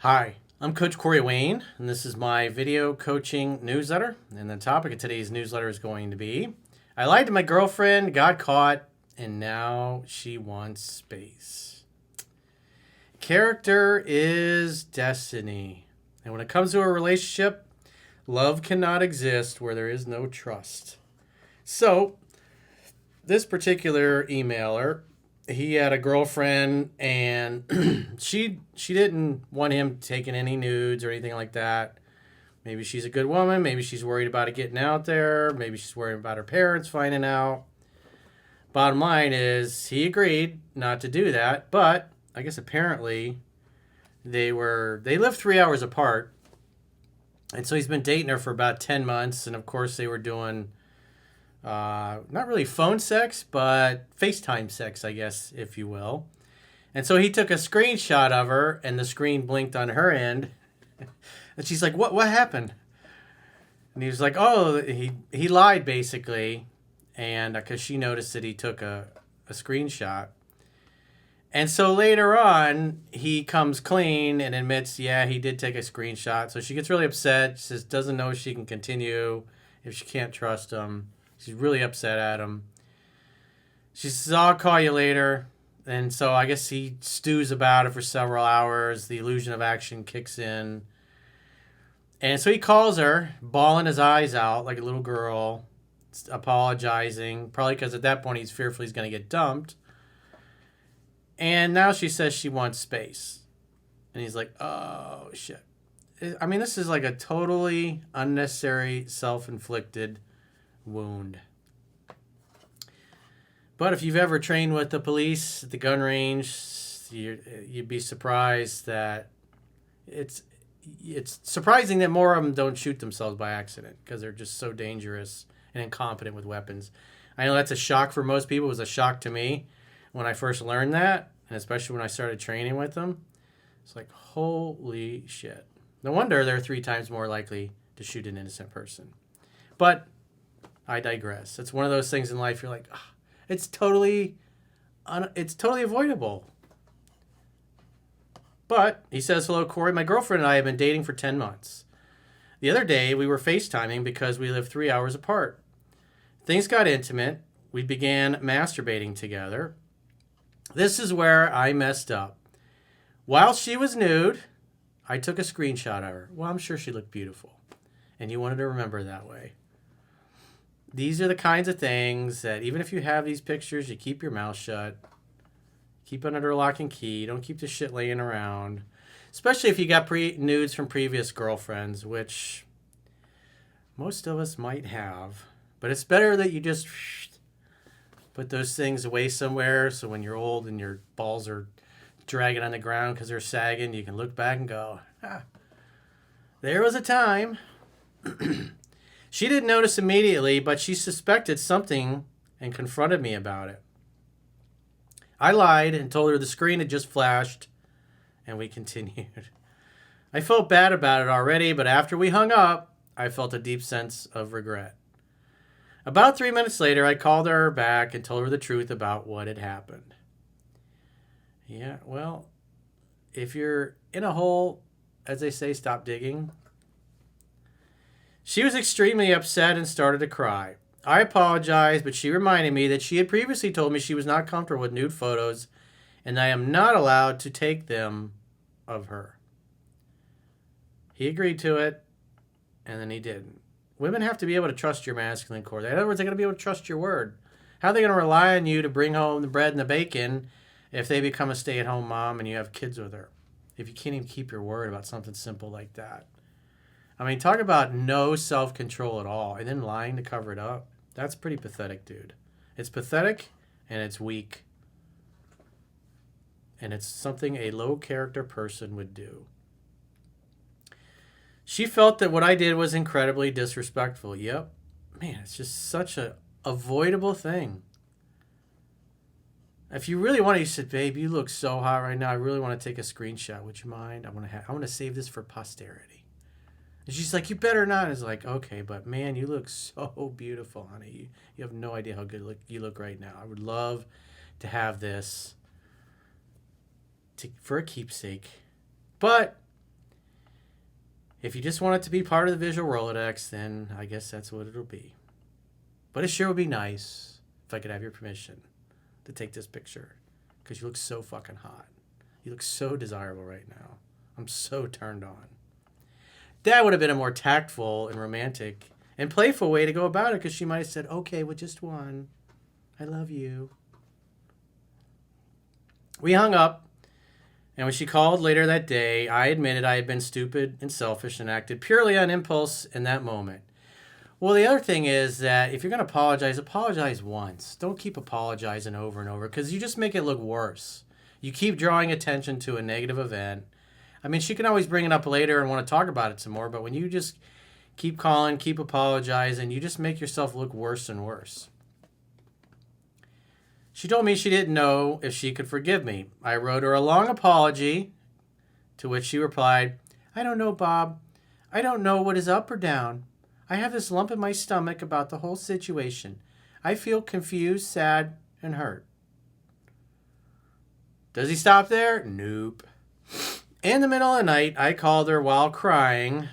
Hi, I'm Coach Corey Wayne, and this is my video coaching newsletter. And the topic of today's newsletter is going to be I lied to my girlfriend, got caught, and now she wants space. Character is destiny. And when it comes to a relationship, love cannot exist where there is no trust. So, this particular emailer, he had a girlfriend and she didn't want him taking any nudes or anything like that. Maybe she's a good woman, maybe she's worried about it getting out there, maybe she's worried about her parents finding out. Bottom line is he agreed not to do that, but I guess apparently they lived 3 hours apart. And so he's been dating her for about 10 months, and of course they were doing not really phone sex, but FaceTime sex, I guess, if you will. And so he took a screenshot of her, and the screen blinked on her end. And she's like, what happened? And he was like, oh, he lied, basically. And because she noticed that he took a screenshot. And so later on, he comes clean and admits, yeah, he did take a screenshot. So she gets really upset. She says, doesn't know if she can continue, if she can't trust him. She's really upset at him. She says, I'll call you later. And so I guess he stews about it for several hours. The illusion of action kicks in. And so he calls her, bawling his eyes out like a little girl, apologizing, probably because at that point he's fearful he's going to get dumped. And now she says she wants space. And he's like, oh, shit. I mean, this is like a totally unnecessary, self-inflicted wound. But if you've ever trained with the police at the gun range, you'd be surprised that it's surprising that more of them don't shoot themselves by accident because they're just so dangerous and incompetent with weapons. I know that's a shock for most people. It was a shock to me when I first learned that, and especially when I started training with them. It's like, holy shit. No wonder they're 3 times more likely to shoot an innocent person. But I digress. It's one of those things in life you're like, it's totally avoidable. But he says, hello, Corey. My girlfriend and I have been dating for 10 months. The other day, we were FaceTiming because we live 3 hours apart. Things got intimate. We began masturbating together. This is where I messed up. While she was nude, I took a screenshot of her. Well, I'm sure she looked beautiful. And you wanted to remember that way. These are the kinds of things that even if you have these pictures, you keep your mouth shut. Keep it under lock and key. Don't keep the shit laying around. Especially if you got nudes from previous girlfriends, which most of us might have. But it's better that you just put those things away somewhere so when you're old and your balls are dragging on the ground because they're sagging, you can look back and go, there was a time. She didn't notice immediately, but she suspected something and confronted me about it. I lied and told her the screen had just flashed, and we continued. I felt bad about it already, but after we hung up, I felt a deep sense of regret. About 3 minutes later, I called her back and told her the truth about what had happened. Yeah, well, if you're in a hole, as they say, stop digging. She was extremely upset and started to cry. I apologized, but she reminded me that she had previously told me she was not comfortable with nude photos and I am not allowed to take them of her. He agreed to it, and then he didn't. Women have to be able to trust your masculine core. In other words, they're going to be able to trust your word. How are they going to rely on you to bring home the bread and the bacon if they become a stay-at-home mom and you have kids with her? If you can't even keep your word about something simple like that. I mean, talk about no self-control at all and then lying to cover it up. That's pretty pathetic, dude. It's pathetic and it's weak. And it's something a low-character person would do. She felt that what I did was incredibly disrespectful. Yep. Man, it's just such a avoidable thing. If you really want to, you said, babe, you look so hot right now. I really want to take a screenshot. Would you mind? I want to save this for posterity. And she's like, you better not. It's like, okay, but man, you look so beautiful, honey. You have no idea how good you look right now. I would love to have this for a keepsake. But If you just want it to be part of the visual Rolodex, then I guess that's what it'll be. But it sure would be nice if I could have your permission to take this picture, because you look so fucking hot. You look so desirable right now. I'm so turned on. That would have been a more tactful and romantic and playful way to go about it, because she might have said, okay, with just one. I love you. We hung up, and when she called later that day, I admitted I had been stupid and selfish and acted purely on impulse in that moment. Well, the other thing is that if you're going to apologize once. Don't keep apologizing over and over, because you just make it look worse. You keep drawing attention to a negative event. I mean, she can always bring it up later and want to talk about it some more, but when you just keep calling, keep apologizing, you just make yourself look worse and worse. She told me she didn't know if she could forgive me. I wrote her a long apology, to which she replied, I don't know, Bob. I don't know what is up or down. I have this lump in my stomach about the whole situation. I feel confused, sad, and hurt. Does he stop there? Nope. In the middle of the night, I called her while crying.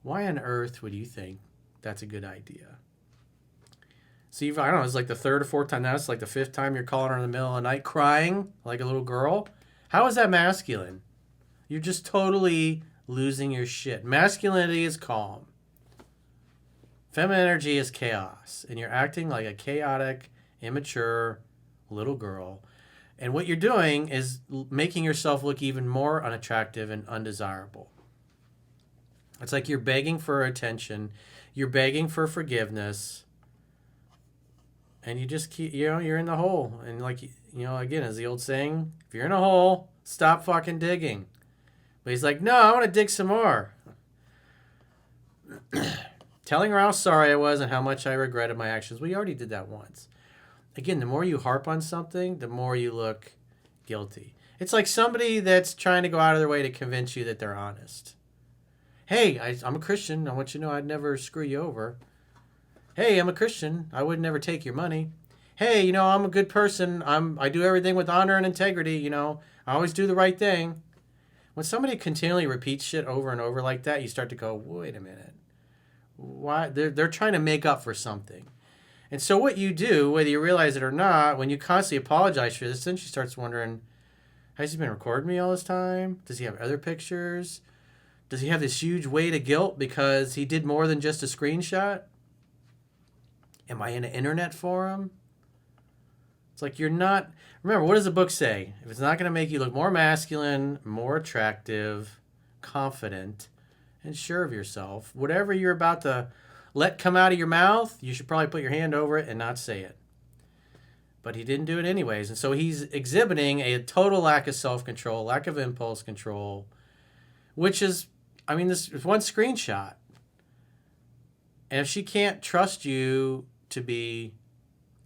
Why on earth would you think that's a good idea? See, I don't know, it's like the third or fourth time. Now it's like the fifth time you're calling her in the middle of the night crying like a little girl. How is that masculine? You're just totally losing your shit. Masculinity is calm. Feminine energy is chaos. And you're acting like a chaotic, immature little girl. And what you're doing is making yourself look even more unattractive and undesirable. It's like you're begging for attention. You're begging for forgiveness. And you just keep, you're in the hole. And like, again, as the old saying, if you're in a hole, stop fucking digging. But he's like, no, I want to dig some more. Telling her how sorry I was and how much I regretted my actions. We already did that once. Again, the more you harp on something, the more you look guilty. It's like somebody that's trying to go out of their way to convince you that they're honest. Hey, I'm a Christian. I want you to know I'd never screw you over. Hey, I'm a Christian. I would never take your money. Hey, I'm a good person. I do everything with honor and integrity. I always do the right thing. When somebody continually repeats shit over and over like that, you start to go, wait a minute. Why? They're trying to make up for something. And so what you do, whether you realize it or not, when you constantly apologize for this, then she starts wondering, has he been recording me all this time? Does he have other pictures? Does he have this huge weight of guilt because he did more than just a screenshot? Am I in an internet forum? It's like you're not... Remember, what does the book say? If it's not going to make you look more masculine, more attractive, confident, and sure of yourself, whatever you're about to let come out of your mouth, you should probably put your hand over it and not say it. But he didn't do it anyways. And so he's exhibiting a total lack of self-control, lack of impulse control, which is, this is one screenshot. And if she can't trust you to be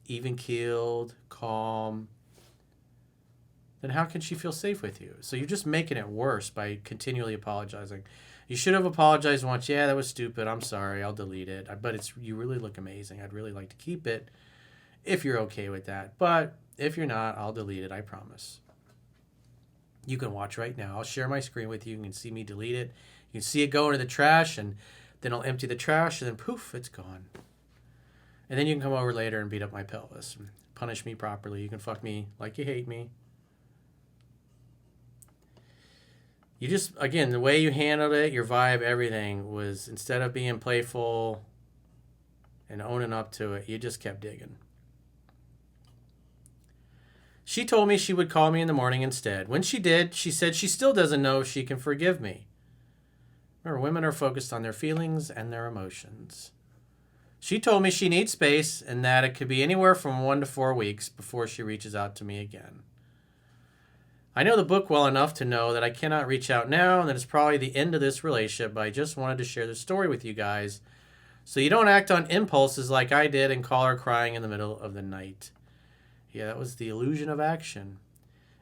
even-keeled, calm, then how can she feel safe with you? So you're just making it worse by continually apologizing. You should have apologized once. Yeah, that was stupid. I'm sorry. I'll delete it. But you really look amazing. I'd really like to keep it if you're okay with that. But if you're not, I'll delete it. I promise. You can watch right now. I'll share my screen with you. You can see me delete it. You can see it go into the trash, and then I'll empty the trash, and then poof, it's gone. And then you can come over later and beat up my pelvis and punish me properly. You can fuck me like you hate me. You just, again, the way you handled it, your vibe, everything was, instead of being playful and owning up to it, you just kept digging. She told me she would call me in the morning instead. When she did, she said she still doesn't know if she can forgive me. Remember, women are focused on their feelings and their emotions. She told me she needs space and that it could be anywhere from 1 to 4 weeks before she reaches out to me again. I know the book well enough to know that I cannot reach out now and that it's probably the end of this relationship, but I just wanted to share the story with you guys so you don't act on impulses like I did and call her crying in the middle of the night. Yeah, that was the illusion of action.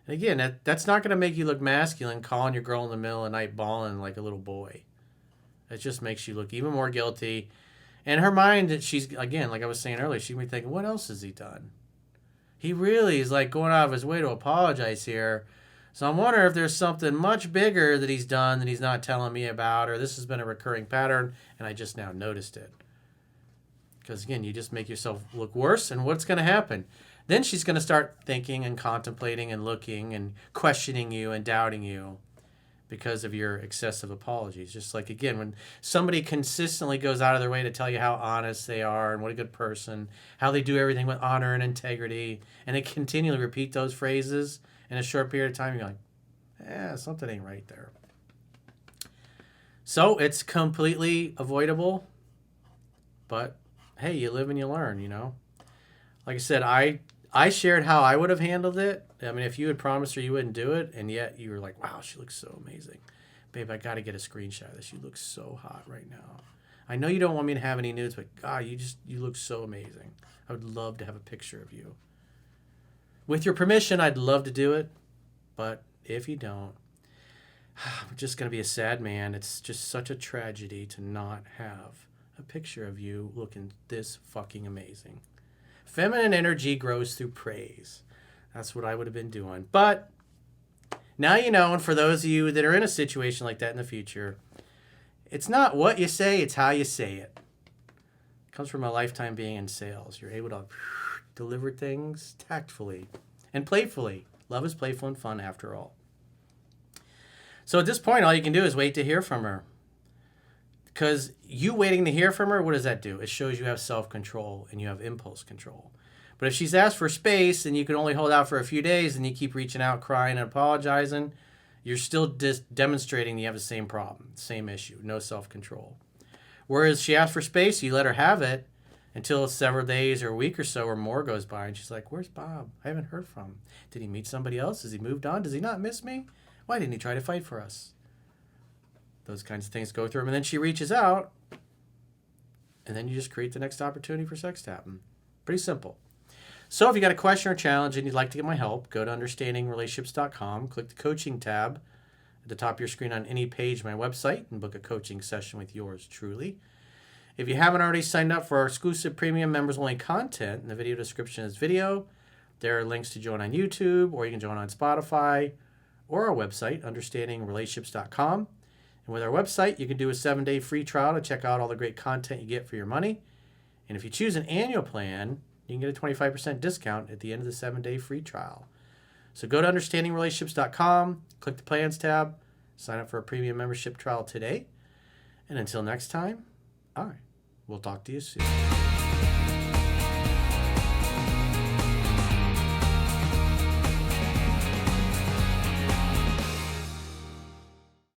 And again, that's not going to make you look masculine, calling your girl in the middle of the night bawling like a little boy. It just makes you look even more guilty. And her mind, she's, again, like I was saying earlier, she'd be thinking, what else has he done? He really is like going out of his way to apologize here. So I'm wondering if there's something much bigger that he's done that he's not telling me about, or this has been a recurring pattern and I just now noticed it. Because again, you just make yourself look worse, and what's going to happen? Then she's going to start thinking and contemplating and looking and questioning you and doubting you because of your excessive apologies. Just like, again, when somebody consistently goes out of their way to tell you how honest they are and what a good person, how they do everything with honor and integrity, and they continually repeat those phrases in a short period of time, you're like, something ain't right there. So it's completely avoidable, but hey, you live and you learn, you know? Like I said, I shared how I would have handled it. I mean, if you had promised her you wouldn't do it, and yet you were like, wow, she looks so amazing. Babe, I got to get a screenshot of this. You look so hot right now. I know you don't want me to have any nudes, but God, you look so amazing. I would love to have a picture of you. With your permission, I'd love to do it, but if you don't, I'm just going to be a sad man. It's just such a tragedy to not have a picture of you looking this fucking amazing. Feminine energy grows through praise. That's what I would have been doing. But now you know, and for those of you that are in a situation like that in the future, it's not what you say, it's how you say it. It comes from a lifetime being in sales. You're able to deliver things tactfully and playfully. Love is playful and fun after all. So at this point, all you can do is wait to hear from her. Because you waiting to hear from her, what does that do? It shows you have self-control and you have impulse control. But if she's asked for space and you can only hold out for a few days and you keep reaching out, crying, and apologizing, you're still demonstrating you have the same problem, same issue, no self-control. Whereas she asked for space, you let her have it until several days or a week or so or more goes by. And she's like, where's Bob? I haven't heard from him. Did he meet somebody else? Has he moved on? Does he not miss me? Why didn't he try to fight for us? Those kinds of things go through him. And then she reaches out. And then you just create the next opportunity for sex tapping. Pretty simple. So if you got a question or challenge and you'd like to get my help, go to understandingrelationships.com. Click the coaching tab at the top of your screen on any page of my website and book a coaching session with yours truly. If you haven't already signed up for our exclusive premium members-only content, in the video description is video. There are links to join on YouTube, or you can join on Spotify, or our website, understandingrelationships.com. And with our website, you can do a 7-day free trial to check out all the great content you get for your money. And if you choose an annual plan, you can get a 25% discount at the end of the 7-day free trial. So go to understandingrelationships.com, click the plans tab, sign up for a premium membership trial today. And until next time, I will talk to you soon.